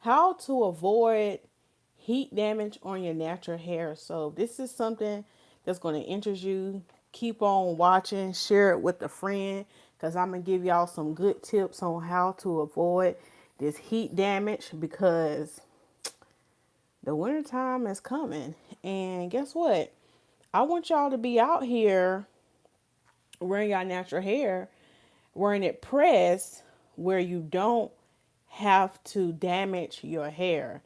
how to avoid heat damage on your natural hair. So this is something that's going to interest you. Keep on watching, share it with a friend, because I'm going to give y'all some good tips on how to avoid this heat damage, because the winter time is coming. And guess what? I want y'all to be out here wearing your natural hair, wearing it pressed where you don't have to damage your hair.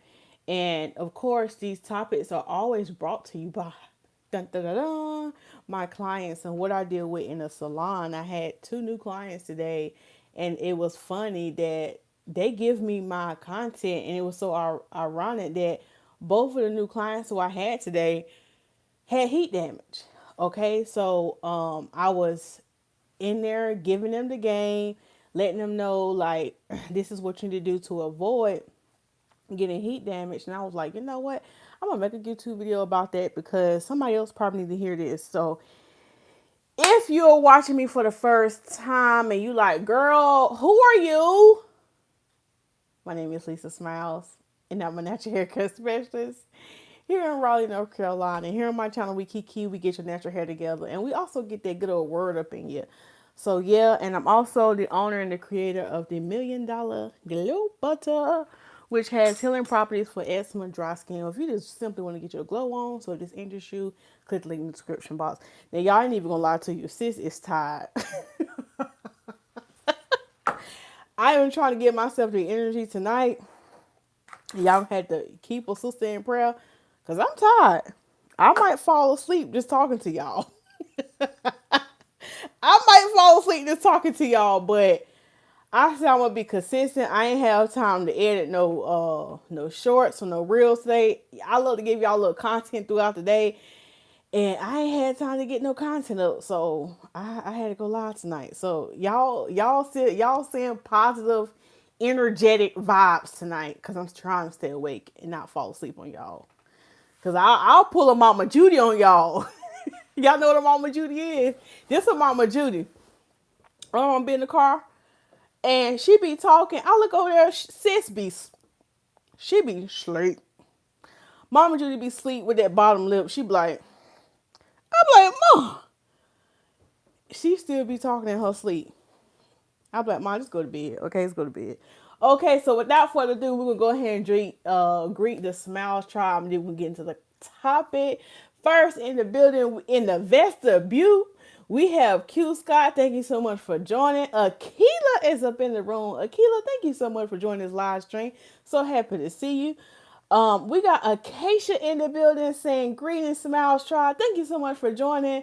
And of course, these topics are always brought to you by dun, dun, dun, dun, my clients and what I deal with in a salon. I had two new clients today, and it was funny that they give me my content, and it was so ironic that both of the new clients who I had today had heat damage. Okay, so I was in there giving them the game, letting them know like this is what you need to do to avoid getting heat damage. And I was like, you know what? I'm gonna make a YouTube video about that because somebody else probably need to hear this. So if you're watching me for the first time and you like, girl, who are you? My name is Lisa Smilez, and I'm a natural haircut specialist here in Raleigh, North Carolina. Here on my channel, we kiki, we get your natural hair together, and we also get that good old word up in you. So yeah, and I'm also the owner and the creator of the $1,000,000 Glow Butter, which has healing properties for eczema, dry skin, or if you just simply want to get your glow on. So if this interests you, click the link in the description box. Now y'all ain't even gonna lie to you, sis is tired. I am trying to give myself the energy tonight. Y'all had to keep a sister in prayer because I'm tired. I might fall asleep just talking to y'all. I might fall asleep just talking to y'all, but I said I'm gonna be consistent. I ain't have time to edit no shorts or no reels today. I love to give y'all a little content throughout the day, and I ain't had time to get no content up, so I had to go live tonight. So y'all seeing positive, energetic vibes tonight because I'm trying to stay awake and not fall asleep on y'all. Cause I'll pull a Mama Judy on y'all. Y'all know what a Mama Judy is. This is Mama Judy. I'm be in the car and she be talking. I look over there, she be sleep. Mama Judy be sleep with that bottom lip. She be like, I'm like, Mom. She still be talking in her sleep. I'm like, Mom, just go to bed. Okay, let's go to bed. Okay, so without further ado, we're gonna go ahead and greet the Smilez tribe, and then we'll get into the topic. First in the building, in the vestibule, we have Q Scott. Thank you so much for joining. Akila is up in the room. Akila, thank you so much for joining this live stream. So happy to see you. We got Acacia in the building saying greetings, Smilez tribe. Thank you so much for joining.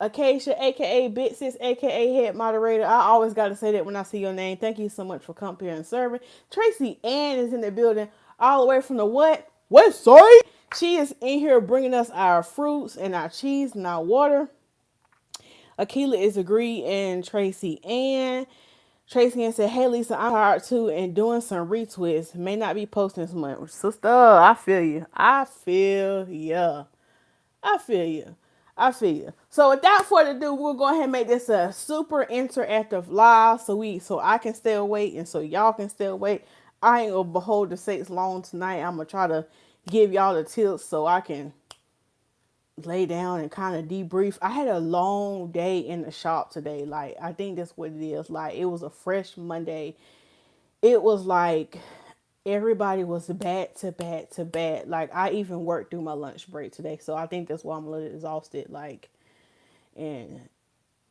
Acacia, aka Big Sis, aka Head Moderator. I always got to say that when I see your name. Thank you so much for coming here and serving. Tracy Ann is in the building, all the way from the what? West Side. She is in here bringing us our fruits and our cheese and our water. Akila is agreed, and Tracy Ann. Tracy Ann said, "Hey Lisa, I'm tired too and doing some retwists. May not be posting as much. Sister, I feel you. I feel ya. I feel you. I feel you. So without further ado, we'll go ahead and make this a super interactive live so I can stay awake and so y'all can stay awake. I ain't gonna behold the sakes long tonight. I'm gonna try to give y'all the tips so I can lay down and kind of debrief. I had a long day in the shop today. Like, I think that's what it is. Like, it was a fresh Monday. It was like everybody was back to back to back. Like, I even worked through my lunch break today. So I think that's why I'm a little exhausted. Like, and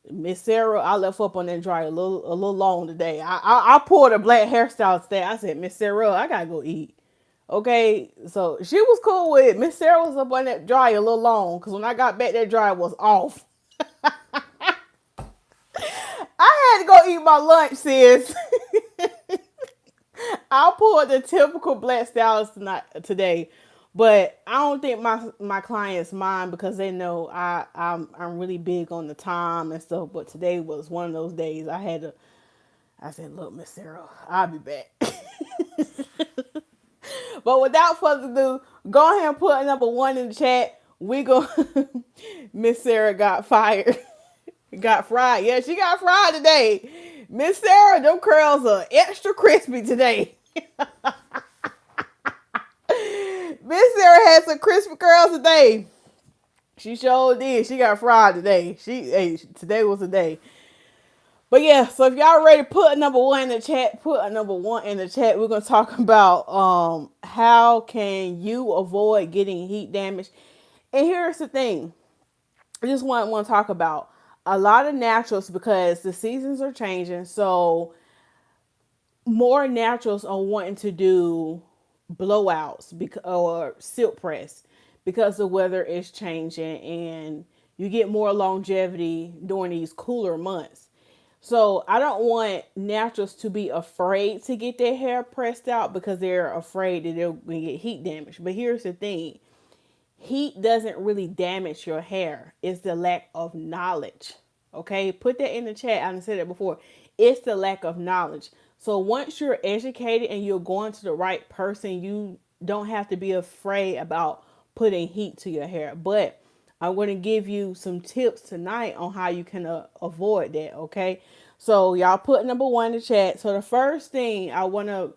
Miss Sarah, I left up on that dryer a little long today. I pulled a black hairstyle today. I said, Miss Sarah, I gotta go eat. Okay, so she was cool with it. Miss Sarah was up on that dryer a little long because when I got back, that dryer was off. I had to go eat my lunch, sis. I'll pull the typical black stylist today, but I don't think my clients mind because they know I'm really big on the time and stuff. But today was one of those days I said, look, Miss Sarah, I'll be back. But without further ado, go ahead and put number 1 in the chat. We go. Miss Sarah got fired. Got fried. Yeah, she got fried today. Miss Sarah, them curls are extra crispy today. Miss Sarah had some crispy curls today. She sure did. She got fried today. Today was the day. But yeah, so if y'all ready, put a number one in the chat. Put a number one in the chat. We're gonna talk about how can you avoid getting heat damage. And here's the thing. I just want to talk about a lot of naturals because the seasons are changing. So more naturals are wanting to do blowouts or silk press because the weather is changing and you get more longevity during these cooler months. So I don't want naturals to be afraid to get their hair pressed out because they're afraid that they're going to get heat damage. But here's the thing. Heat doesn't really damage your hair. It's the lack of knowledge. Okay? Put that in the chat. I said that before. It's the lack of knowledge. So once you're educated and you're going to the right person, you don't have to be afraid about putting heat to your hair. But I'm going to give you some tips tonight on how you can avoid that, okay? So y'all put number one in the chat. So the first thing I want to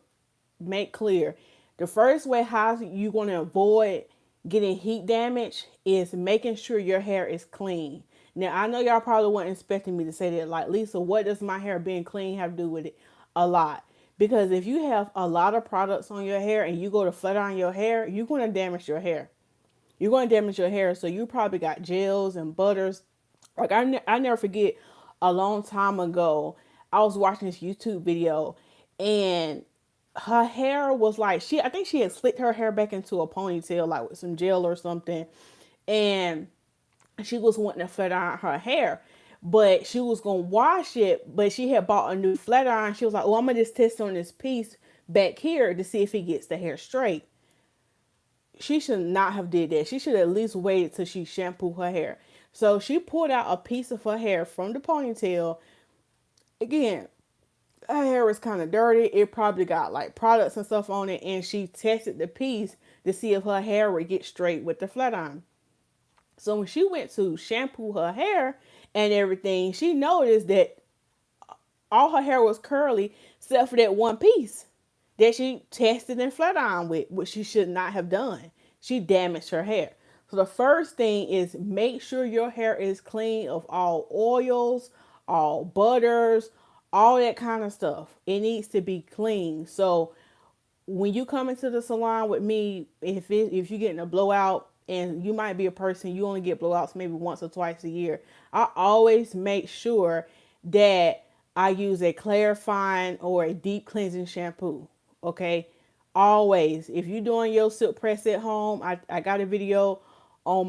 make clear, the first way how you're going to avoid getting heat damage is making sure your hair is clean. Now, I know y'all probably weren't expecting me to say that. Like, Lisa, what does my hair being clean have to do with it? A lot. Because if you have a lot of products on your hair and you go to flat iron your hair, you're going to damage your hair. You're going to damage your hair. So you probably got gels and butters. Like I never forget a long time ago, I was watching this YouTube video and her hair was like, I think she had slicked her hair back into a ponytail, like with some gel or something. And she was wanting to flat iron her hair, but she was going to wash it, but she had bought a new flat iron. She was like, oh, I'm going to just test on this piece back here to see if it gets the hair straight. She should not have did that. She should at least waited till she shampooed her hair. So she pulled out a piece of her hair from the ponytail. Again, her hair was kind of dirty. It probably got like products and stuff on it. And she tested the piece to see if her hair would get straight with the flat iron. So when she went to shampoo her hair and everything, she noticed that all her hair was curly except for that one piece that she tested and flat ironed with, which she should not have done. She damaged her hair. So the first thing is make sure your hair is clean of all oils, all butters, all that kind of stuff. It needs to be clean. So when you come into the salon with me, if you're getting a blowout, and you might be a person, you only get blowouts maybe once or twice a year, I always make sure that I use a clarifying or a deep cleansing shampoo. Okay, always. If you're doing your silk press at home, I got a video on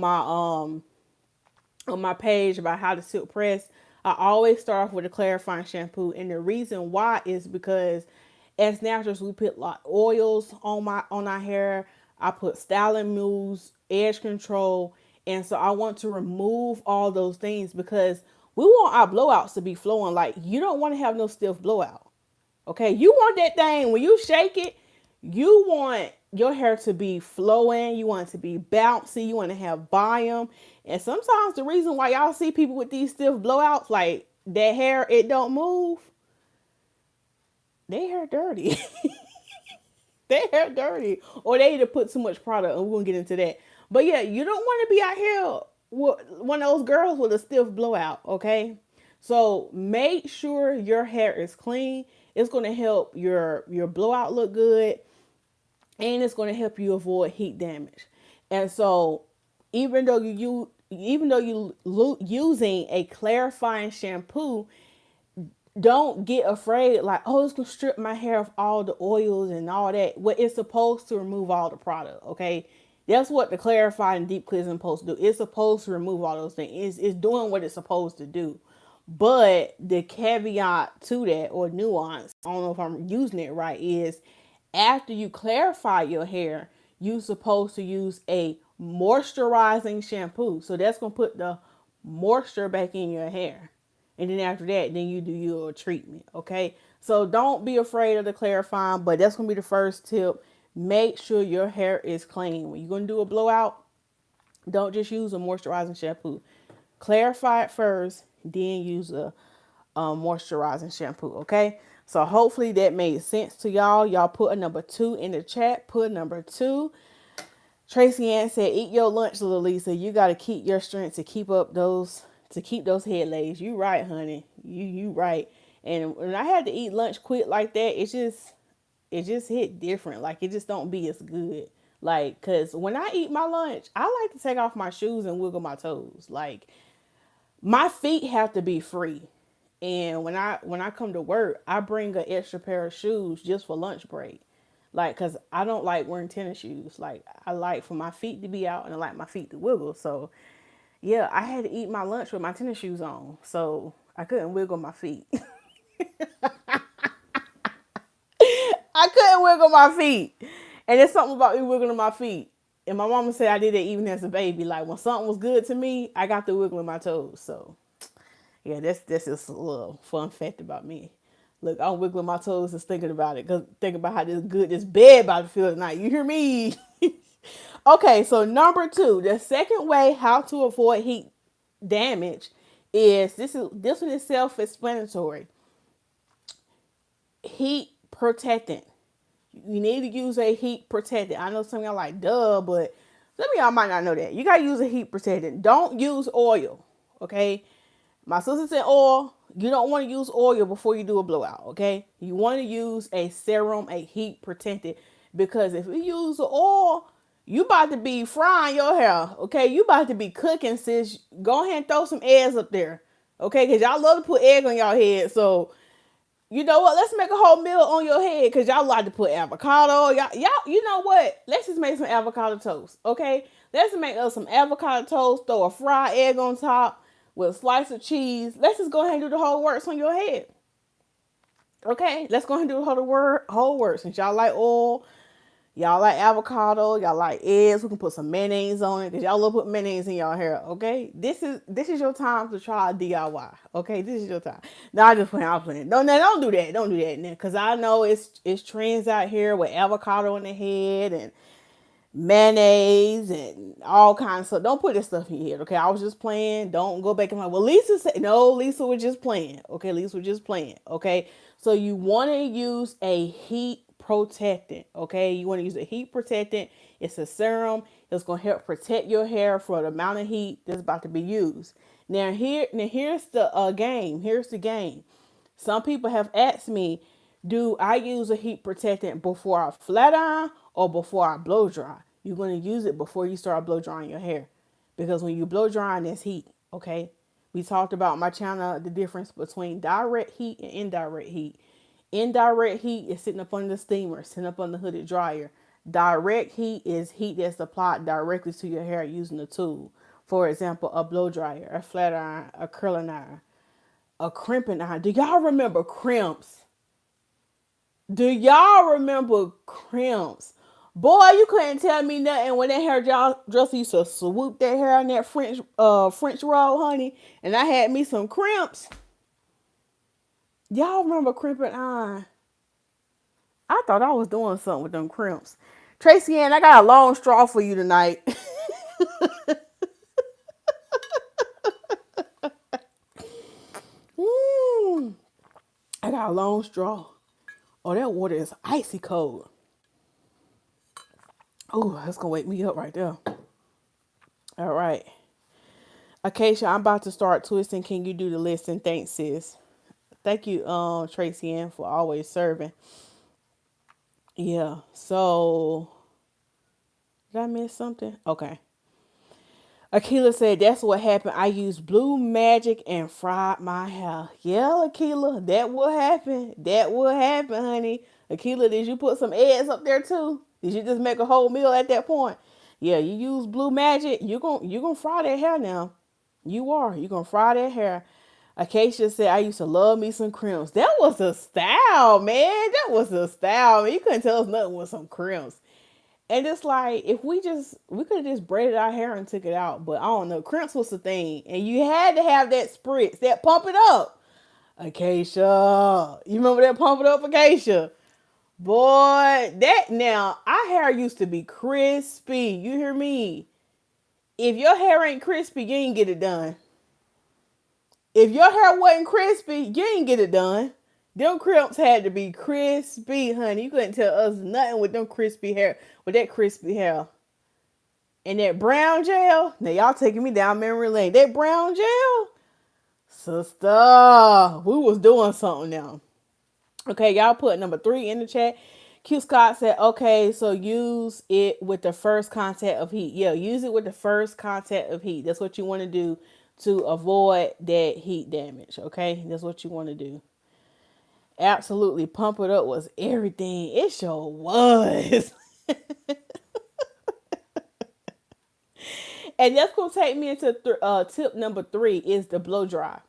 my page about how to silk press. I always start off with a clarifying shampoo, and the reason why is because as naturals we put like oils on our hair. I put styling moves, edge control, and so I want to remove all those things because we want our blowouts to be flowing. Like, you don't want to have no stiff blowout. Okay, you want that thing when you shake it, you want your hair to be flowing, you want it to be bouncy, you want to have volume. And sometimes the reason why y'all see people with these stiff blowouts, like that hair, it don't move, their hair dirty. Their hair dirty. Or they either put too much product, and we're going to get into that. But yeah, you don't want to be out here with one of those girls with a stiff blowout, okay? So make sure your hair is clean. It's going to help your blowout look good, and it's going to help you avoid heat damage. And so even though you using a clarifying shampoo, don't get afraid like, oh, it's going to strip my hair of all the oils and all that. Well, it's supposed to remove all the product, okay? That's what the clarifying deep cleansing is supposed to do. It's supposed to remove all those things. It's doing what it's supposed to do. But the caveat to that, or nuance, I don't know if I'm using it right, is after you clarify your hair, you're supposed to use a moisturizing shampoo. So that's going to put the moisture back in your hair. And then after that, then you do your treatment, okay? So don't be afraid of the clarifying, but that's going to be the first tip. Make sure your hair is clean. When you're going to do a blowout, don't just use a moisturizing shampoo. Clarify it first, then use a moisturizing shampoo, okay? So hopefully that made sense to y'all. Y'all put a number 2 in the chat. Put number 2. Tracy Ann said, "Eat your lunch, little Lisa. You gotta keep your strength to keep those head legs." You right, honey. You right. And when I had to eat lunch quick like that, it just hit different. Like it just don't be as good. Like, cause when I eat my lunch, I like to take off my shoes and wiggle my toes. Like my feet have to be free. And when I come to work, I bring an extra pair of shoes just for lunch break. Like, cause I don't like wearing tennis shoes. Like I like for my feet to be out and I like my feet to wiggle. So yeah, I had to eat my lunch with my tennis shoes on. So I couldn't wiggle my feet. I couldn't wiggle my feet. And there's something about me wiggling my feet. And my mama said I did it even as a baby. Like when something was good to me, I got to wiggling my toes. So yeah, that's just a little fun fact about me. Look, I'm wiggling my toes just thinking about it. Cause thinking about how this bed about to feel tonight. You hear me? Okay, so number 2, the second way how to avoid heat damage is this one is self-explanatory. Heat protectant. You need to use a heat protectant. I know some of y'all like, duh, but some of y'all might not know that. You gotta use a heat protectant. Don't use oil. Okay? My sister said oil. You don't want to use oil before you do a blowout. Okay? You want to use a serum, a heat protectant. Because if you use the oil, you about to be frying your hair. Okay? You about to be cooking, sis. Go ahead and throw some eggs up there. Okay? Because y'all love to put egg on y'all head. So you know what? Let's make a whole meal on your head because y'all like to put avocado. Y'all, you know what? Let's just make some avocado toast, okay? Let's make us some avocado toast, throw a fried egg on top with a slice of cheese. Let's just go ahead and do the whole works on your head, okay? Let's go ahead and do the whole works. Since y'all like oil, y'all like avocado, y'all like eggs. We can put some mayonnaise on it because y'all love put mayonnaise in y'all hair. Okay, this is your time to try DIY. Okay, this is your time. Now I just playing. I'm playing. Don't do that. Don't do that now because I know it's trends out here with avocado in the head and mayonnaise and all kinds of stuff. Don't put this stuff in your head. Okay, I was just playing. Don't go back and like, well, Lisa said no. Lisa was just playing. Okay, Lisa was just playing. Okay, so you want to use a heat protectant. Okay, you want to use a heat protectant. It's a serum. It's going to help protect your hair for the amount of heat that's about to be used. Here's the game. Here's the game. Some people have asked me, do I use a heat protectant before I flat iron or before I blow dry? You're going to use it before you start blow drying your hair. Because when you blow drying, that's heat. Okay. We talked about my channel, the difference between direct heat and indirect heat. Indirect heat is sitting up on the steamer, sitting up on the hooded dryer. Direct heat is heat that's applied directly to your hair using a tool. For example, a blow dryer, a flat iron, a curling iron, a crimping iron. Do y'all remember crimps? Do y'all remember crimps? Boy, you couldn't tell me nothing when that hairdresser used to swoop that hair on that French roll, honey. And I had me some crimps. Y'all remember crimping iron? I thought I was doing something with them crimps. Tracy Ann, I got a long straw for you tonight. I got a long straw. Oh, that water is icy cold. Oh, that's going to wake me up right there. All right. Acacia, I'm about to start twisting. Can you do the listing? Thanks, sis. Thank you, Tracy Ann, for always serving. Yeah. So, did I miss something? Okay. Akila said, that's what happened. I used blue magic and fried my hair. Yeah, Akila, that will happen. That will happen, honey. Akila, did you put some eggs up there too? Did you just make a whole meal at that point? Yeah, you use blue magic. You're gonna fry that hair now. You are. You're gonna fry that hair. Acacia said, I used to love me some crimps. That was a style, man. That was a style. Man. You couldn't tell us nothing with some crimps. And it's like, if we could have just braided our hair and took it out. But I don't know. Crimps was the thing. And you had to have that spritz, that pump it up. Acacia. You remember that pump it up, Acacia? Boy, that now, our hair used to be crispy. You hear me? If your hair ain't crispy, you ain't get it done. If your hair wasn't crispy, you ain't get it done. Them crimps had to be crispy, honey. You couldn't tell us nothing with them crispy hair, with that crispy hair. And that brown gel, now y'all taking me down memory lane. That brown gel, sister, we was doing something now. Okay, y'all put number 3 in the chat. Q Scott said, okay, so use it with the first contact of heat. Yeah, use it with the first contact of heat. That's what you want to do to avoid that heat damage. Okay, that's what you want to do. Absolutely, pump it up was everything. It sure was. And that's gonna take me into tip number 3 is the blow dry.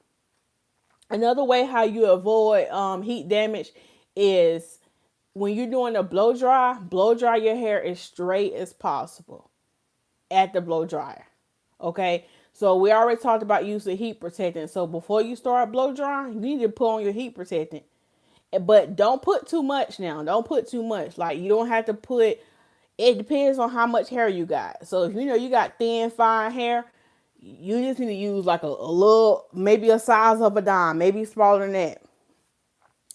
Another way how you avoid heat damage is when you're doing a blow dry your hair as straight as possible at the blow dryer. Okay, so we already talked about using heat protectant. So before you start blow drying, you need to put on your heat protectant. But don't put too much now. Don't put too much. Like you don't have to put. It depends on how much hair you got. So if you know you got thin, fine hair, you just need to use like a little, maybe a size of a dime, maybe smaller than that.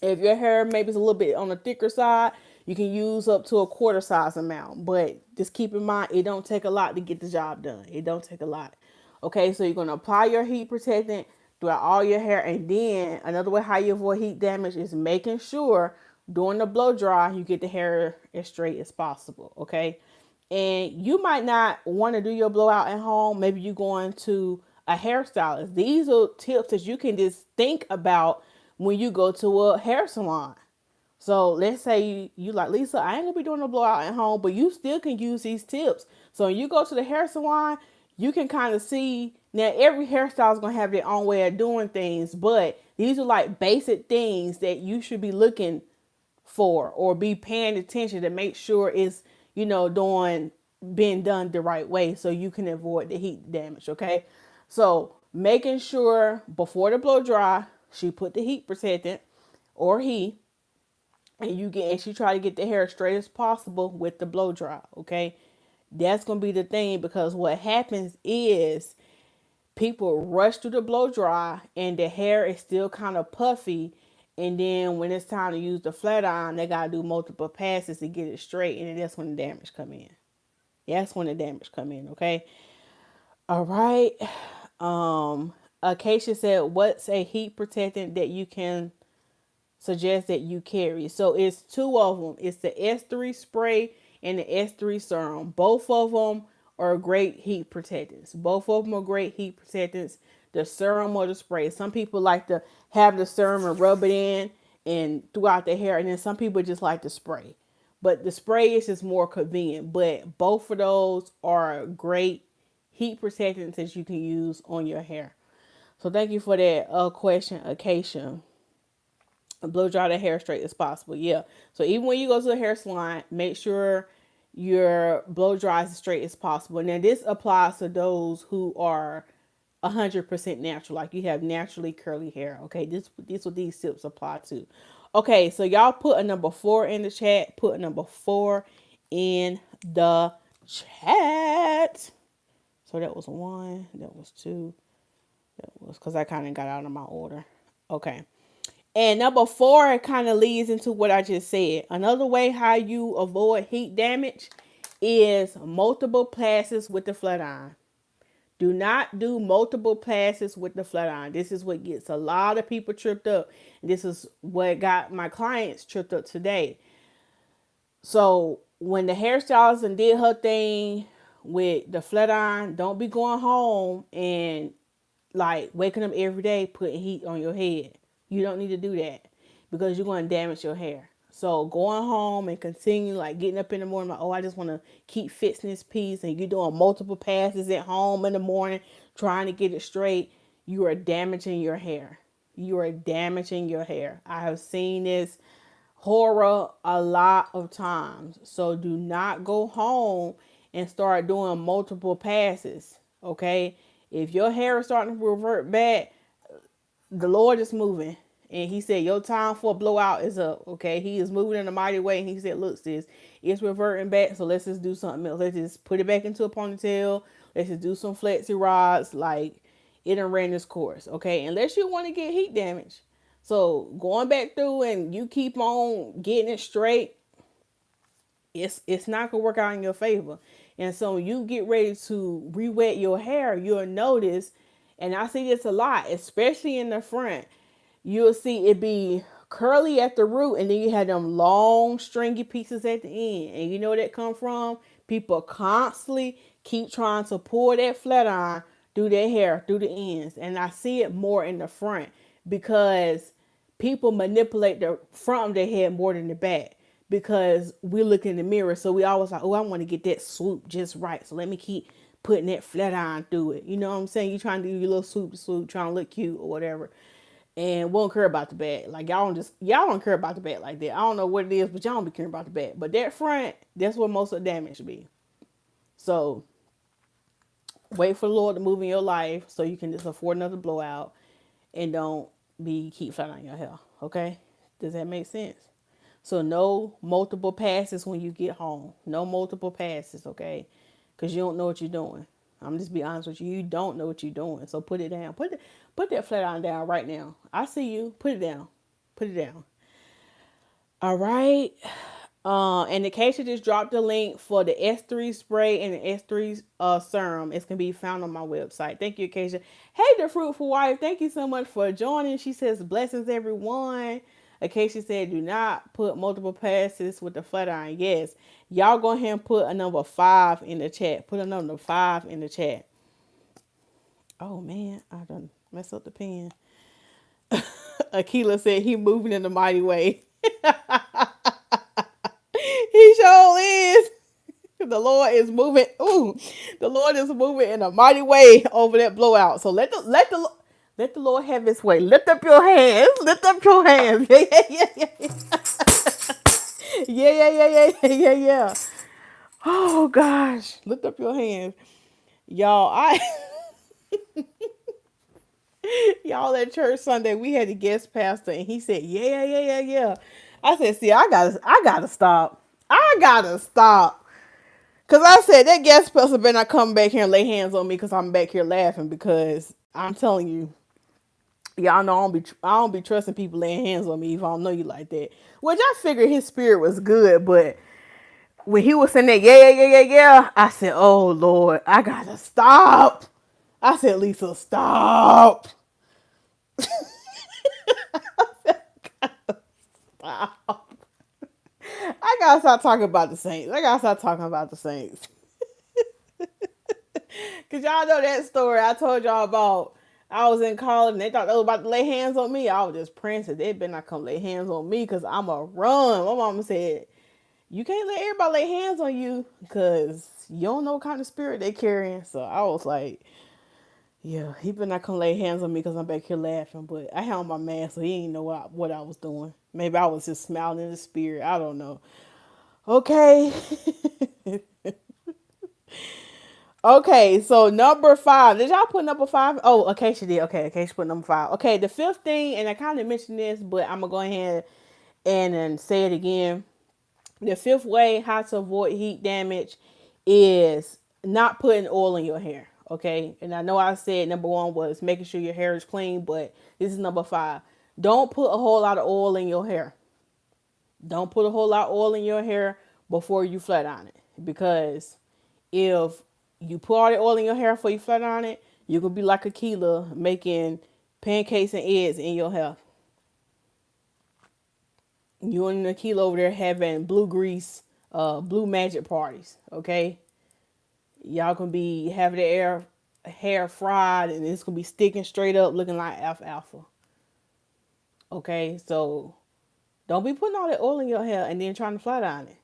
If your hair maybe is a little bit on the thicker side, you can use up to a quarter size amount. But just keep in mind, it don't take a lot to get the job done. It don't take a lot. Okay, so you're going to apply your heat protectant throughout all your hair. And then another way how you avoid heat damage is making sure during the blow dry, you get the hair as straight as possible. Okay. And you might not want to do your blowout at home. Maybe you're going to a hairstylist. These are tips that you can just think about when you go to a hair salon. So let's say you like, Lisa, I ain't gonna be doing a blowout at home, but you still can use these tips. So when you go to the hair salon, you can kind of see, now every hairstyle is gonna have their own way of doing things, but these are like basic things that you should be looking for or be paying attention to make sure it's, being done the right way so you can avoid the heat damage. Okay. So making sure before the blow dry, she put the heat protectant or and she try to get the hair straight as possible with the blow dry. Okay. That's going to be the thing, because what happens is people rush through the blow dry and the hair is still kind of puffy. And then when it's time to use the flat iron, they got to do multiple passes to get it straight. And that's when the damage come in. That's when the damage come in. Okay. All right. Acacia said, what's a heat protectant that you can suggest that you carry? So it's 2 of them. It's the S3 spray and the S3 serum. Both of them are great heat protectants. Both of them are great heat protectants. The serum or the spray. Some people like to have the serum and rub it in and throughout the hair. And then some people just like the spray. But the spray is just more convenient. But both of those are great heat protectants that you can use on your hair. So thank you for that question, Acacia. Blow dry the hair straight as possible. Yeah. So even when you go to the hair salon, make sure your blow dry as straight as possible. Now this applies to those who are 100% natural, like you have naturally curly hair. Okay, this what these tips apply to. Okay, so y'all put a number 4 in the chat. Put a number 4 in the chat. So that was 1. That was 2. That was because I kind of got out of my order. Okay. And number 4, it kind of leads into what I just said. Another way how you avoid heat damage is multiple passes with the flat iron. Do not do multiple passes with the flat iron. This is what gets a lot of people tripped up. This is what got my clients tripped up today. So when the hairstylist did her thing with the flat iron, don't be going home and like waking up every day putting heat on your head. You don't need to do that because you're going to damage your hair. So going home and continue like getting up in the morning, like, oh, I just want to keep fixing this piece, and you're doing multiple passes at home in the morning trying to get it straight, you are damaging your hair. You are damaging your hair. I have seen this horror a lot of times. So do not go home and start doing multiple passes. Okay. If your hair is starting to revert back, the Lord is moving. And he said, your time for a blowout is up. Okay. He is moving in a mighty way. And he said, look, sis, it's reverting back. So let's just do something else. Let's just put it back into a ponytail. Let's just do some flexi rods. Like it done ran this course. Okay. Unless you want to get heat damage. So going back through and you keep on getting it straight, it's not gonna work out in your favor. And so when you get ready to re-wet your hair, you'll notice, and I see this a lot, especially in the front, you'll see it be curly at the root, and then you have them long stringy pieces at the end. And you know where that come from? People constantly keep trying to pull that flat iron through their hair, through the ends. And I see it more in the front because people manipulate the front of their head more than the back, because we look in the mirror. So we always like, oh, I want to get that swoop just right. So let me keep putting that flat iron through it. You know what I'm saying? You trying to do your little swoop, trying to look cute or whatever. And won't care about the back. Like y'all don't care about the back like that. I don't know what it is, but y'all don't be caring about the back. But that front, that's where most of the damage be. So wait for the Lord to move in your life so you can just afford another blowout and don't keep flat on your hair. Okay? Does that make sense? So no multiple passes when you get home. No multiple passes, okay? Because you don't know what you're doing. I'm just be honest with you. You don't know what you're doing. So put it down. Put that flat iron down right now. I see you. Put it down. Put it down. All right. And the Acacia just dropped the link for the S3 spray and the S3 serum. It's going to be found on my website. Thank you, Acacia. Hey, the Fruitful Wife. Thank you so much for joining. She says, blessings, everyone. Acacia said, do not put multiple passes with the flat iron. Yes. Y'all go ahead and put a number 5 in the chat. Put a number 5 in the chat. Oh, man. I done messed up the pen. Akila said he moving in a mighty way. He sure is. The Lord is moving. Ooh, the Lord is moving in a mighty way over that blowout. So let the Lord have His way. Lift up your hands. Lift up your hands. Yeah, yeah, yeah, yeah. Yeah, yeah, yeah, yeah, yeah, yeah, yeah. Oh gosh, lift up your hands, y'all. Y'all at church Sunday, we had a guest pastor, and he said, "Yeah, yeah, yeah, yeah." I said, "See, I gotta stop. I gotta stop." Cause I said that guest pastor better not come back here and lay hands on me, cause I'm back here laughing. Because I'm telling you, y'all know I don't be trusting people laying hands on me if I don't know you like that. Which I figured his spirit was good, but when he was saying that, yeah, yeah, yeah, yeah, yeah, I said, "Oh Lord, I gotta stop." I said, "Lisa, stop." Stop. I gotta stop talking about the Saints. I gotta stop talking about the Saints. Cause y'all know that story I told y'all about. I was in college and they thought they was about to lay hands on me. I was just praying that they better not come lay hands on me, cause I'm a run. My mama said, you can't let everybody lay hands on you, cause you don't know what kind of spirit they carrying. So I was like, yeah, he better not come lay hands on me, because I'm back here laughing. But I had on my mask, so he didn't know what I was doing. Maybe I was just smiling in the spirit. I don't know. Okay. Okay, so number 5. Did y'all put number 5? Oh, okay, she did. Okay, she put number 5. Okay, the 5th thing, and I kind of mentioned this, but I'm going to go ahead and then say it again. The 5th way how to avoid heat damage is not putting oil in your hair. Okay, and I know I said number 1 was making sure your hair is clean, but this is number 5. Don't put a whole lot of oil in your hair. Don't put a whole lot of oil in your hair before you flat iron it, because if you put all the oil in your hair before you flat iron it, you could be like Akila making pancakes and eggs in your hair. You and Akila over there having blue grease, blue magic parties. Okay, y'all gonna be having the hair fried, and it's gonna be sticking straight up, looking like alfalfa. Okay, so don't be putting all that oil in your hair and then trying to flat iron it.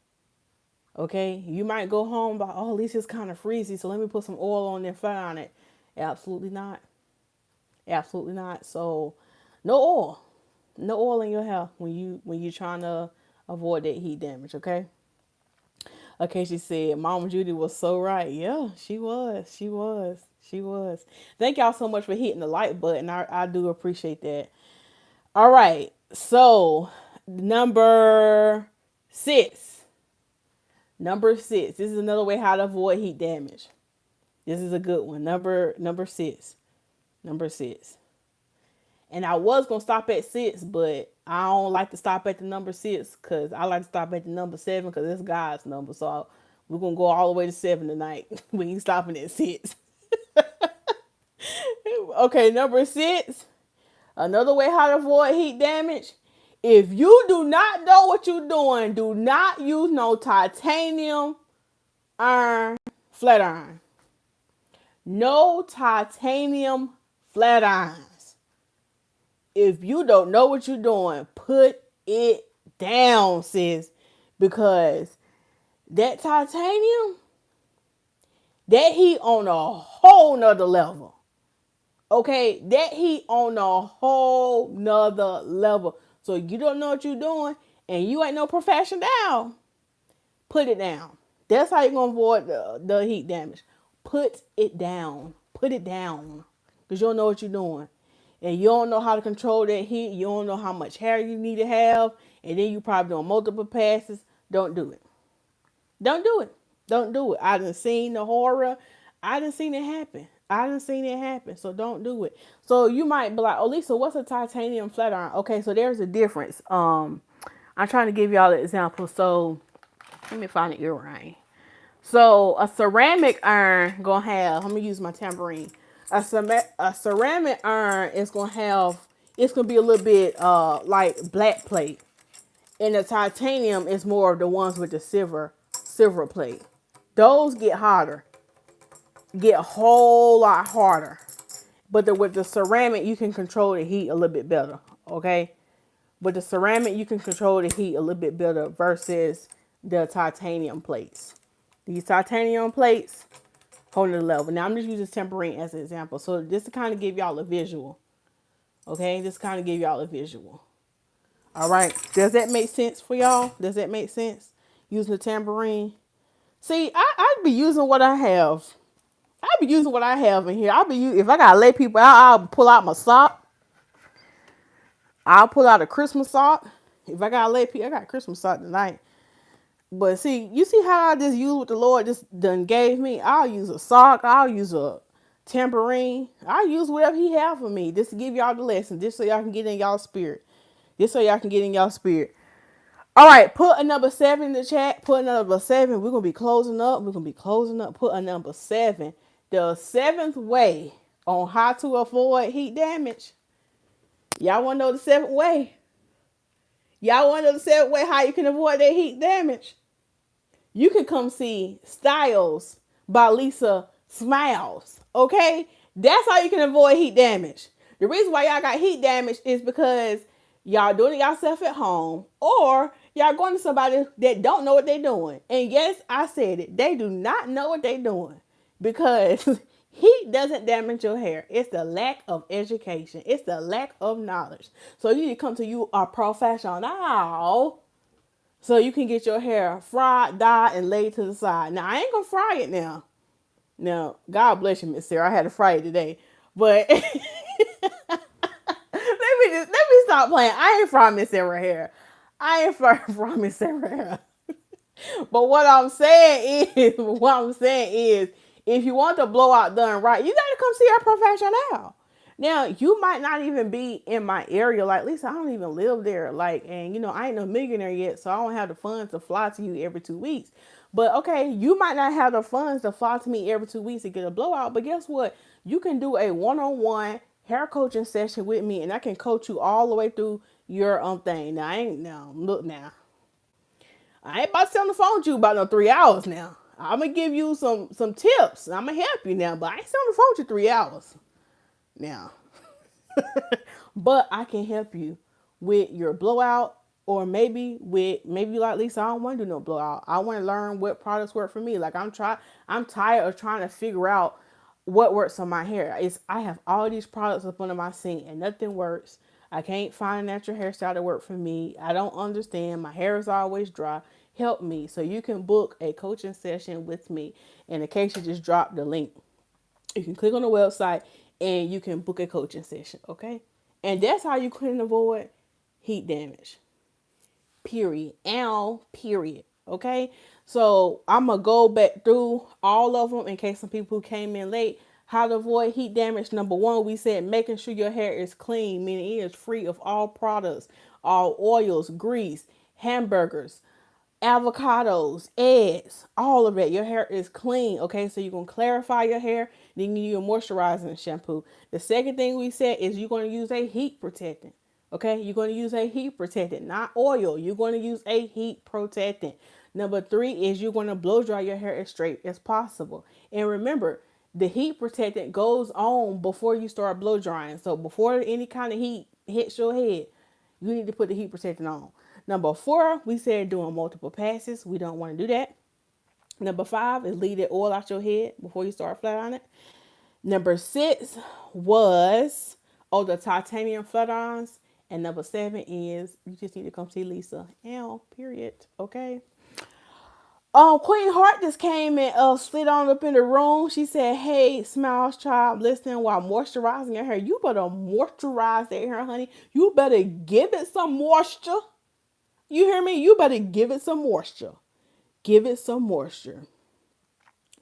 Okay, you might go home by, oh, at least it's kind of freezy, so let me put some oil on there, flat on it. Absolutely not. Absolutely not. So, no oil in your hair when you trying to avoid that heat damage. Okay. Okay, she said, Mama Judy was so right. Yeah, she was. She was. She was. Thank y'all so much for hitting the like button. I do appreciate that. All right. So, number 6. Number 6. This is another way how to avoid heat damage. This is a good one. Number 6. Number 6. And I was gonna stop at 6, but I don't like to stop at the number 6 because I like to stop at the number 7 because it's God's number. So we're going to go all the way to 7 tonight. We ain't stopping at 6. Okay, number 6. Another way how to avoid heat damage. If you do not know what you're doing, do not use no titanium iron, flat iron. No titanium flat irons. If you don't know what you're doing, put it down, sis. Because that titanium, that heat on a whole nother level. Okay, that heat on a whole nother level. So you don't know what you're doing and you ain't no professional, put it down. That's how you're going to avoid the heat damage. Put it down. Put it down. Because you don't know what you're doing. And you don't know how to control that heat. You don't know how much hair you need to have. And then you probably doing multiple passes. Don't do it. Don't do it. Don't do it. I done seen the horror. I done seen it happen. So don't do it. So you might be like, oh, Lisa, what's a titanium flat iron? Okay, so there's a difference. I'm trying to give y'all an example. So let me find an earring. So a ceramic iron gonna have, let me use my tambourine. A ceramic iron is gonna have, it's gonna be a little bit like black plate. And the titanium is more of the ones with the silver plate. Those get hotter. Get a whole lot harder. But with the ceramic, you can control the heat a little bit better. Okay? With the ceramic, you can control the heat a little bit better versus the titanium plates. These titanium plates, whole nother level. Now, I'm just using tambourine as an example. So, this to kind of give y'all a visual. Okay? Just kind of give y'all a visual. All right. Does that make sense for y'all? Does that make sense? Using the tambourine. See, I'd be using what I have. I'll be using what I have in here. If I gotta lay people out, I'll pull out my sock. I'll pull out a Christmas sock. If I gotta lay people, I got a Christmas sock tonight. But see, you see how I just use what the Lord just done gave me? I'll use a sock. I'll use a tambourine. I'll use whatever he have for me just to give y'all the lesson. Just so y'all can get in y'all spirit. All right, put a number 7 in the chat. Put a number 7. We're going to be closing up. Put a number 7. The 7th way on how to avoid heat damage. Y'all want to know the 7th way? How you can avoid that heat damage? You can come see Stylez by Lisa Smilez. Okay? That's how you can avoid heat damage. The reason why y'all got heat damage is because y'all doing it yourself at home, or y'all going to somebody that don't know what they're doing. And yes, I said it. They do not know what they're doing because heat doesn't damage your hair. It's the lack of education. It's the lack of knowledge. So you need to come to you a professional so you can get your hair fried, dyed, and laid to the side. Now, I ain't going to fry it now. Now, God bless you, Miss Sarah. I had to fry it today. But let me stop playing. I ain't frying Miss Sarah hair. Frying Miss Sarah hair. But what I'm saying is, if you want the blowout done right, you got to come see a professional. Now, you might not even be in my area. Like, Lisa, I don't even live there. Like, and I ain't no millionaire yet, so I don't have the funds to fly to you every 2 weeks. But okay, you might not have the funds to fly to me every 2 weeks to get a blowout. But guess what? You can do a one-on-one hair coaching session with me, and I can coach you all the way through your thing. Now, I ain't about to sit on the phone with you about no 3 hours now. I'm gonna give you some tips. I'm gonna help you now, but I ain't sitting on the phone with you 3 hours now. But I can help you with your blowout, or maybe like Lisa, I don't want to do no blowout. I want to learn what products work for me. Like I'm tired of trying to figure out what works on my hair. I have all these products up under my sink and nothing works. I can't find a natural hairstyle that works for me. I don't understand. My hair is always dry. Help me. So you can book a coaching session with me. And in case you just drop the link, you can click on the website and you can book a coaching session. Okay. And that's how you can avoid heat damage. Period. Period. Okay. So I'm going to go back through all of them in case some people who came in late. How to avoid heat damage. Number one, we said making sure your hair is clean, meaning it is free of all products, all oils, grease, hamburgers, avocados, eggs, all of it. Your hair is clean, okay? So you're going to clarify your hair, then you use a moisturizing shampoo. The second thing we said is you're going to use a heat protectant, okay? You're going to use a heat protectant, not oil. You're going to use a heat protectant. Number three is you're going to blow dry your hair as straight as possible. And remember, the heat protectant goes on before you start blow drying. So before any kind of heat hits your head, you need to put the heat protectant on. Number four, we said doing multiple passes. We don't want to do that. Number five is leave the oil out your head before you start flat on it. Number six was, the titanium flat irons. And number seven is you just need to come see Lisa. Period. Okay. Queen Heart just came and slid on up in the room. She said, "Hey, Smiles child, listening while moisturizing your hair. You better moisturize that hair, honey. You better give it some moisture. You hear me? You better give it some moisture. Give it some moisture."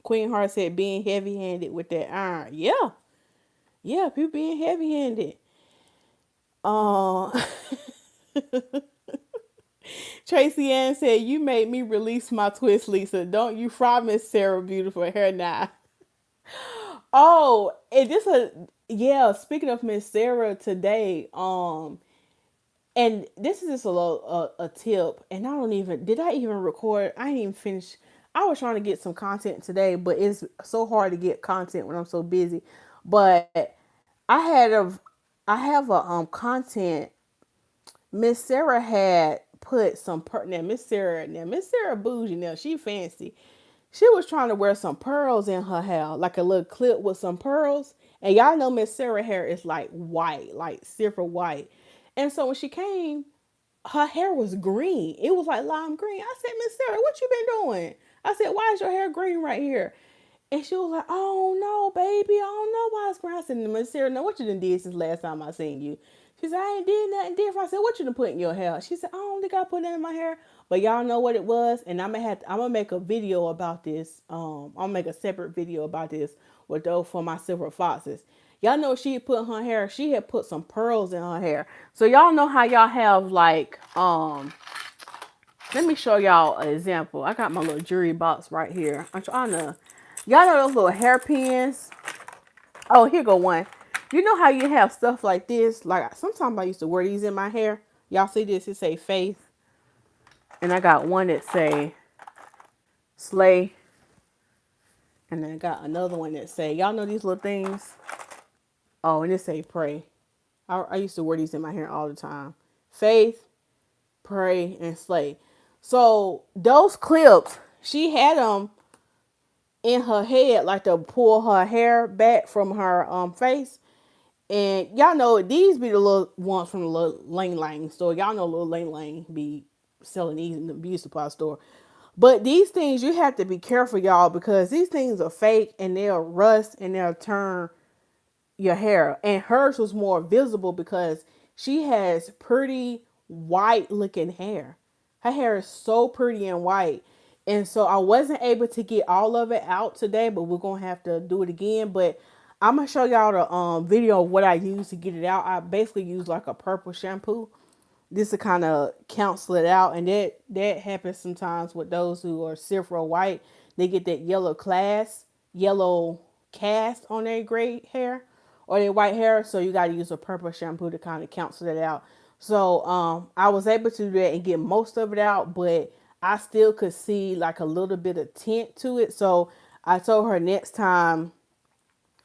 Queen Heart said, "Being heavy-handed with that iron." Yeah, yeah, people being heavy-handed. Tracy Ann said, "You made me release my twist, Lisa. Don't you fry Miss Sarah beautiful hair now." Oh, and this speaking of Miss Sarah today, and this is just a little a tip, and did I even record? I didn't even finish. I was trying to get some content today, but it's so hard to get content when I'm so busy. But I had a I have a content. Miss Sarah had put some Miss Sarah bougie now, she fancy. She was trying to wear some pearls in her hair, like a little clip with some pearls. And y'all know Miss Sarah hair is like white, like silver white. And so when she came, her hair was green. It was like lime green. I said, "Miss Sarah, what you been doing?" I said, "Why is your hair green right here?" And she was like, "Oh no, baby, I don't know why it's green." I said, "Miss Sarah, know what you done did since last time I seen you?" She said, "I ain't did nothing different." I said, "What you done put in your hair?" She said, "I don't think I put that in my hair." But y'all know what it was, and I'm gonna make a video about this. I'm gonna make a separate video about this with those for my silver foxes. Y'all know she had put in her hair. She had put some pearls in her hair. So y'all know how y'all have like let me show y'all an example. I got my little jewelry box right here. I'm trying to, y'all know those little hairpins. Oh, here go one. You know how you have stuff like this? Like sometimes I used to wear these in my hair. Y'all see this? It say Faith. And I got one that say Slay. And then I got another one that say, y'all know these little things? Oh, and it say Pray. I used to wear these in my hair all the time. Faith, Pray, and Slay. So those clips, she had them in her head, like to pull her hair back from her face. And y'all know these be the little ones from the little Lang Lang store. Y'all know little Lang Lang be selling these in the beauty supply store. But these things, you have to be careful, y'all, because these things are fake and they'll rust and they'll turn your hair. And hers was more visible because she has pretty white looking hair. Her hair is so pretty and white. And so I wasn't able to get all of it out today, but we're going to have to do it again. But I'm going to show y'all the video of what I use to get it out. I basically use like a purple shampoo. This to kind of cancel it out. And that happens sometimes with those who are silver or white. They get that yellow cast on their gray hair or their white hair. So you got to use a purple shampoo to kind of cancel it out. So I was able to do that and get most of it out, but I still could see like a little bit of tint to it. So I told her next time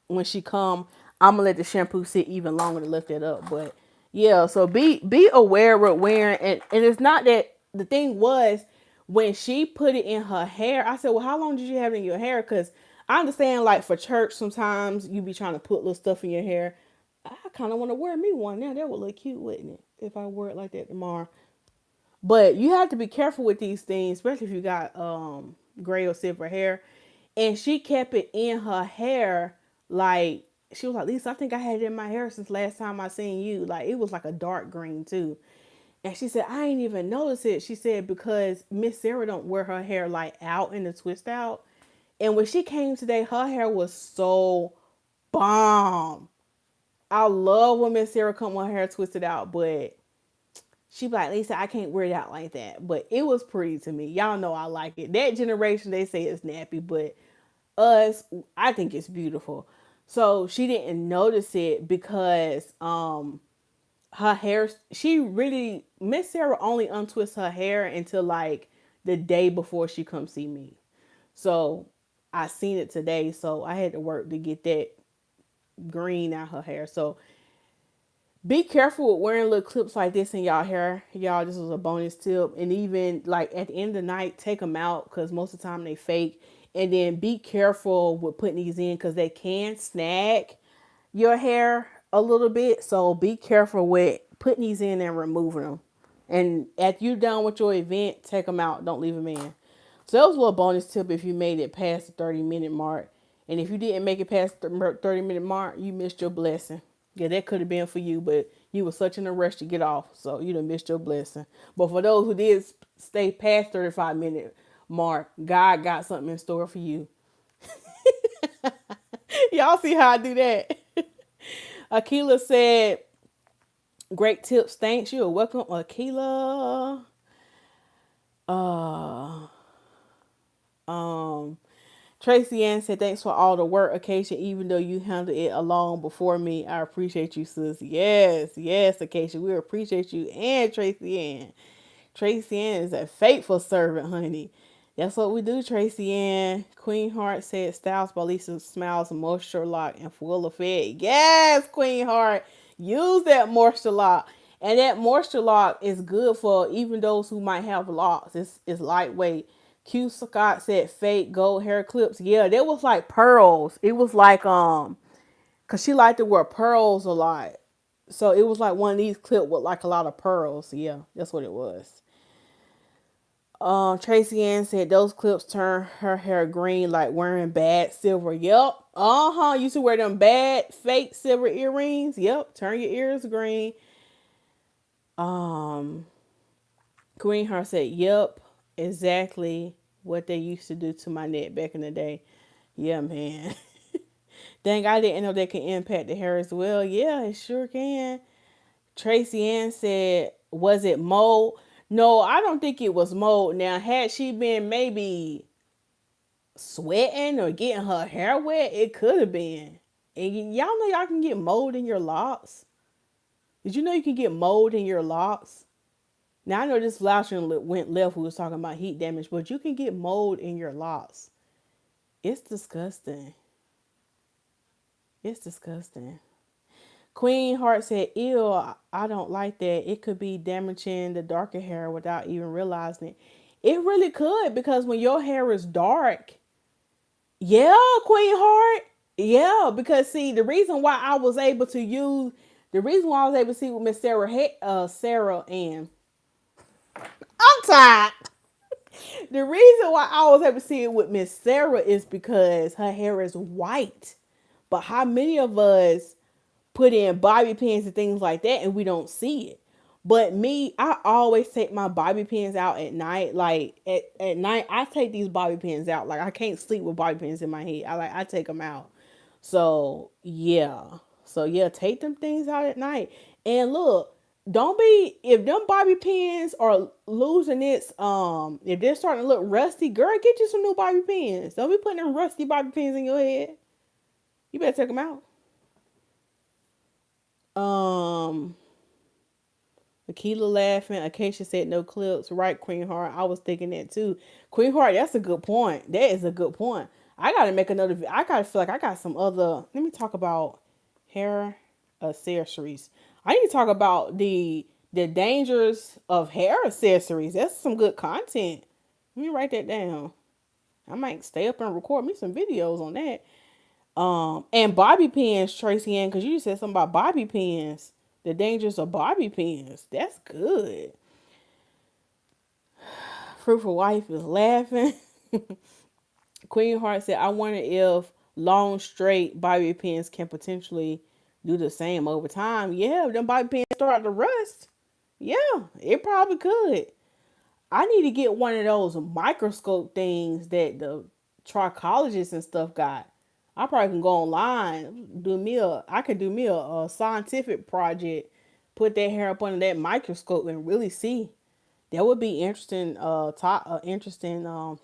when she come, I'm gonna let the shampoo sit even longer to lift it up. But yeah, so be aware of wearing, and it's not that the thing was when she put it in her hair. I said, "Well, how long did you have it in your hair?" Because I understand, like for church, sometimes you be trying to put little stuff in your hair. I kind of want to wear me one now. That would look cute, wouldn't it? If I wore it like that tomorrow. But you have to be careful with these things, especially if you got gray or silver hair. And she kept it in her hair, like she was like, "Lisa, I think I had it in my hair since last time I seen you." Like it was like a dark green too. And she said, "I ain't even notice it." She said, "Because Miss Sarah don't wear her hair like out in the twist out." And when she came today, her hair was so bomb. I love when Miss Sarah come with her hair twisted out, but she be like, Lisa, I can't wear it out like that. But it was pretty to me. Y'all know I like it. That generation, they say it's nappy, but us, I think it's beautiful. So she didn't notice it because her hair, she really, Miss Sarah only untwists her hair until like the day before she come see me. So I seen it today, so I had to work to get that green out her hair. So be careful with wearing little clips like this in y'all hair. Y'all, this was a bonus tip. And even like at the end of the night, take them out because most of the time they fake. And then be careful with putting these in because they can snag your hair a little bit. So be careful with putting these in and removing them. And after you're done with your event, take them out. Don't leave them in. So that was a little bonus tip if you made it past the 30-minute mark. And if you didn't make it past the 30-minute mark, you missed your blessing. Yeah, that could have been for you, but you were such in a rush to get off, so you done missed your blessing. But for those who did stay past 35-minute mark, God got something in store for you. Y'all see how I do that? Akila said, great tips. Thanks. You're welcome, Akila. Uh, um, Tracy Ann said, thanks for all the work, Acacia, even though you handled it alone before me. I appreciate you, sis. Yes, yes, Acacia. We appreciate you and Tracy Ann. Tracy Ann is a faithful servant, honey. That's what we do, Tracy Ann. Queen Heart said, Stylez by Lisa Smilez, moisture lock and full effect. Yes, Queen Heart. Use that moisture lock. And that moisture lock is good for even those who might have locks. It's lightweight. Q Scott said fake gold hair clips. Yeah, that was like pearls. It was like cause she liked to wear pearls a lot. So it was like one of these clips with like a lot of pearls. Yeah, that's what it was. Tracy Ann said those clips turn her hair green like wearing bad silver. Yep. Uh-huh. You used to wear them bad fake silver earrings. Yep. Turn your ears green. Um Queen Heart said, yep, exactly what they used to do to my neck back in the day. Yeah, man. Dang, I didn't know they can impact the hair as well. Yeah, it sure can. Tracy Ann said, was it mold? No, I don't think it was mold. Now, had she been maybe sweating or getting her hair wet, it could have been. And y'all know y'all can get mold in your locks. Did you know you can get mold in your locks? Now I know this voucher went left. We was talking about heat damage, but you can get mold in your locks. It's disgusting. It's disgusting. Queen Heart said, ew, I don't like that. It could be damaging the darker hair without even realizing it. It really could because when your hair is dark, yeah, Queen Heart, yeah, because see, the reason why I was able to use, the reason why I was able to see with Miss Sarah and I'm tired. The reason why I was able to see it with Miss Sarah is because her hair is white. But how many of us put in bobby pins and things like that and we don't see it? But me, I always take my bobby pins out at night. Like at night, I take these bobby pins out. Like I can't sleep with bobby pins in my head. I take them out. So yeah. So yeah, take them things out at night. And look, don't be if them bobby pins are losing its if they're starting to look rusty, girl, get you some new bobby pins. Don't be putting them rusty bobby pins in your head. You better take them out. Um Akila laughing. Acacia said no clips. Right, Queen Heart. I was thinking that too. Queen Heart, that's a good point. That is a good point. I gotta make another. I gotta feel like I got some other. Let me talk about hair accessories. I need to talk about the dangers of hair accessories. That's some good content. Let me write that down. I might stay up and record me some videos on that. And bobby pins, Tracy Ann, because you said something about bobby pins. The dangers of bobby pins. That's good. Fruitful Wife is laughing. Queen Heart said, I wonder if long, straight bobby pins can potentially do the same over time. Yeah, if them bobby pins start to rust. Yeah, it probably could. I need to get one of those microscope things that the trichologists and stuff got. I probably can go online, I could do me a scientific project, put that hair up under that microscope and really see. That would be interesting. Interesting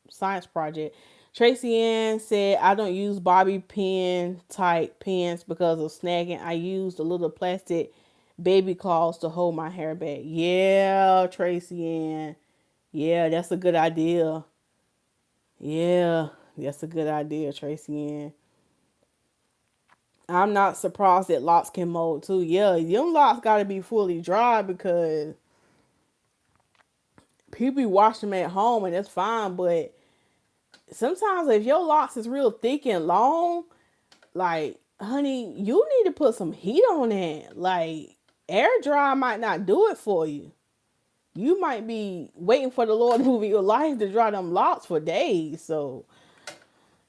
science project. Tracy Ann said, I don't use bobby pin type pins because of snagging. I used a little plastic baby claws to hold my hair back. Yeah, Tracy Ann. Yeah, that's a good idea. Yeah, that's a good idea, Tracy Ann. I'm not surprised that locks can mold too. Yeah, them locks got to be fully dry because people be washing them at home and that's fine. But sometimes if your locks is real thick and long, like, honey, you need to put some heat on that. Like, air dry might not do it for you. You might be waiting for the Lord to move in your life to dry them locks for days. So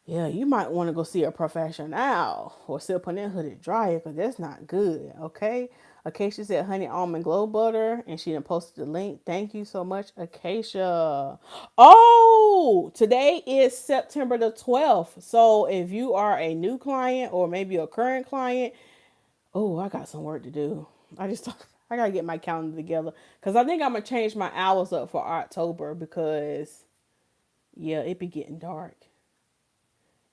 yeah, you might want to go see a professional or sit up on that hooded dryer because that's not good, okay? Acacia said honey almond glow butter and she done posted the link. Thank you so much, Acacia. Oh, today is September the 12th. So if you are a new client or maybe a current client, oh, I got some work to do. I got to get my calendar together because I think I'm going to change my hours up for October because, yeah, it be getting dark.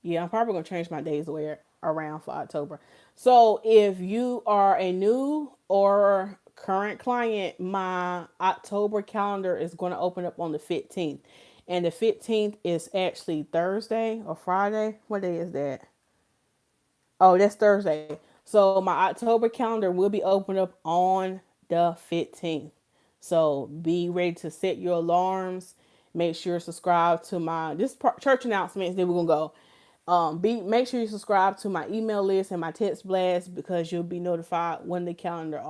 Yeah, I'm probably going to change my days away around for October. So if you are a new or current client, my October calendar is going to open up on the 15th. And the 15th is actually Thursday or Friday. What day is that? Oh, that's Thursday. So my October calendar will be open up on the 15th. So be ready to set your alarms. Make sure you subscribe to my church announcements. Then we're gonna go. Make sure you subscribe to my email list and my text blast because you'll be notified when the calendar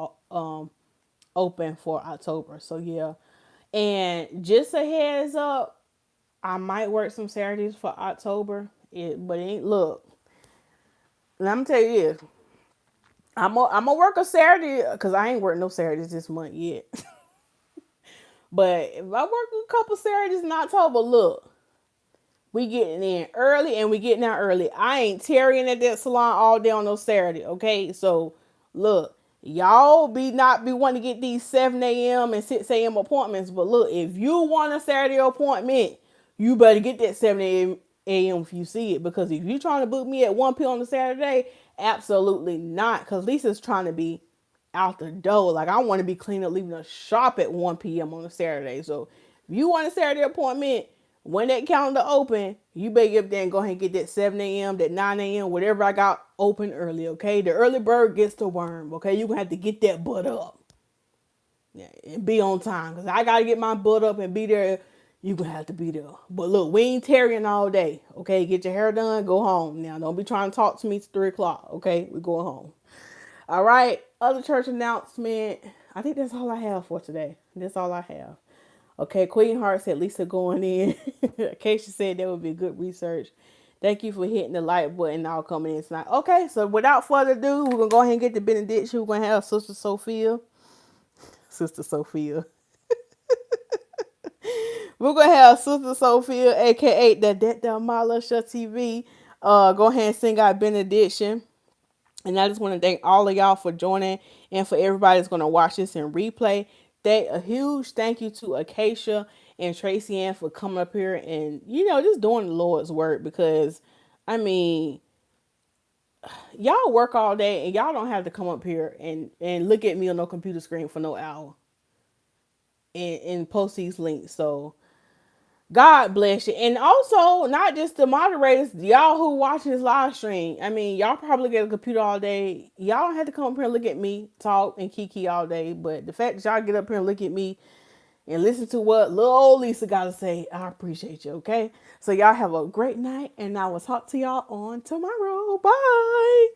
open for October. So yeah, and just a heads up, I might work some Saturdays for October. But it ain't look. Let me tell you this. I'm gonna work a Saturday because I ain't working no Saturdays this month yet. But if I work a couple Saturdays in October, look, we getting in early and we getting out early. I ain't tarrying at that salon all day on no Saturday, okay? So look, y'all not be wanting to get these 7 a.m. and 6 a.m. appointments, but look, if you want a Saturday appointment, you better get that 7 a.m. if you see it. Because if you're trying to book me at 1 p.m. on a Saturday, absolutely not. Because Lisa's trying to be out the door. Like, I want to be clean up, leaving the shop at 1 p.m. on a Saturday. So if you want a Saturday appointment, when that calendar open, you better get up there and go ahead and get that 7 a.m., that 9 a.m., whatever I got open early, okay? The early bird gets the worm, okay? You're going to have to get that butt up. Yeah, and be on time. Because I got to get my butt up and be there. You're going to have to be there. But look, we ain't tarrying all day, okay? Get your hair done, go home. Now, don't be trying to talk to me till 3 o'clock, okay? We're going home. All right, other church announcement. I think that's all I have for today. That's all I have. Okay, Queen Heart said Lisa going in. Acacia said that would be good research. Thank you for hitting the like button and all coming in tonight. Okay, so without further ado, we're going to go ahead and get the benediction. We're going to have Sister Sophia. Sister Sophia. We're going to have Sister Sophia, a.k.a. the Malasha TV. Go ahead and sing our benediction. And I just want to thank all of y'all for joining and for everybody that's going to watch this in replay. A huge thank you to Acacia and Tracy Ann for coming up here and, just doing the Lord's work because, I mean, y'all work all day and y'all don't have to come up here and look at me on no computer screen for no hour and post these links. So, God bless you. And also, not just the moderators, y'all who watch this live stream. I mean, y'all probably get a computer all day. Y'all don't have to come up here and look at me talk and kiki all day. But the fact that y'all get up here and look at me and listen to what little old Lisa got to say, I appreciate you, okay? So y'all have a great night, and I will talk to y'all on tomorrow. Bye.